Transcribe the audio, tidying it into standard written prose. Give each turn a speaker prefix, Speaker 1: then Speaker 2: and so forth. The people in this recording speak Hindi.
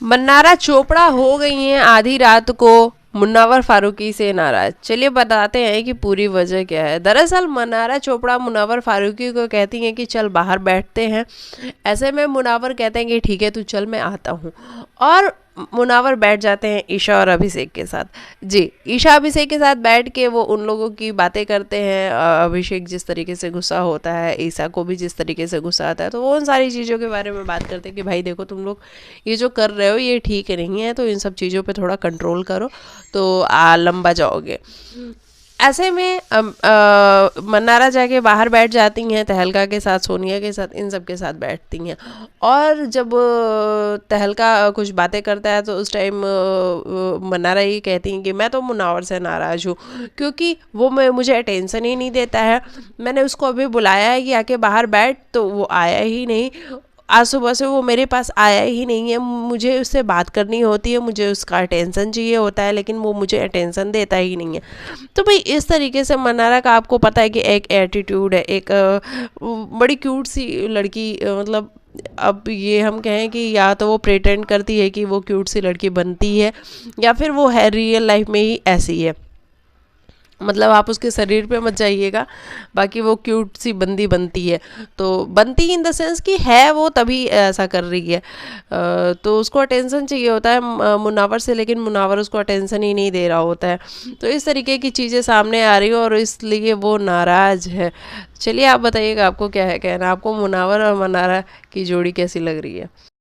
Speaker 1: मन्नारा चोपड़ा हो गई हैं आधी रात को मुन्नावर फारूकी से नाराज। चलिए बताते हैं कि पूरी वजह क्या है। दरअसल मन्नारा चोपड़ा मुन्नावर फारूकी को कहती हैं कि चल बाहर बैठते हैं। ऐसे में मुनावर कहते हैं कि ठीक है तू चल, मैं आता हूँ। और मुनावर बैठ जाते हैं ईशा और अभिषेक के साथ। जी, ईशा अभिषेक के साथ बैठ के वो उन लोगों की बातें करते हैं। अभिषेक जिस तरीके से गुस्सा होता है, ईशा को भी जिस तरीके से गुस्सा आता है, तो वो उन सारी चीज़ों के बारे में बात करते हैं कि भाई देखो तुम लोग ये जो कर रहे हो ये ठीक नहीं है, तो इन सब चीज़ों पे थोड़ा कंट्रोल करो तो लंबा जाओगे। ऐसे में मन्नारा जाके बाहर बैठ जाती हैं तहलका के साथ, सोनिया के साथ, इन सब के साथ बैठती हैं। और जब तहलका कुछ बातें करता है तो उस टाइम मन्नारा ये कहती हैं कि मैं तो मुनावर से नाराज़ हूँ क्योंकि वो मुझे अटेंशन ही नहीं देता है। मैंने उसको अभी बुलाया है कि आके बाहर बैठ, तो वो आया ही नहीं। आज सुबह से वो मेरे पास आया ही नहीं है। मुझे उससे बात करनी होती है, मुझे उसका अटेंशन चाहिए होता है, लेकिन वो मुझे अटेंशन देता ही नहीं है। तो भाई इस तरीके से मन्नारा का आपको पता है कि एक एटीट्यूड है, एक बड़ी क्यूट सी लड़की, मतलब अब ये हम कहें कि या तो वो प्रेटेंड करती है कि वो क्यूट सी लड़की बनती है, या फिर वो है रियल लाइफ में ही ऐसी है। मतलब आप उसके शरीर पे मत जाइएगा, बाकी वो क्यूट सी बंदी बनती है। तो बनती इन द सेंस कि है वो तभी ऐसा कर रही है। तो उसको अटेंशन चाहिए होता है मुनावर से, लेकिन मुनावर उसको अटेंशन ही नहीं दे रहा होता है। तो इस तरीके की चीज़ें सामने आ रही हो और इसलिए वो नाराज़ है। चलिए आप बताइएगा आपको क्या है कहना, आपको मुनावर और मनारा की जोड़ी कैसी लग रही है।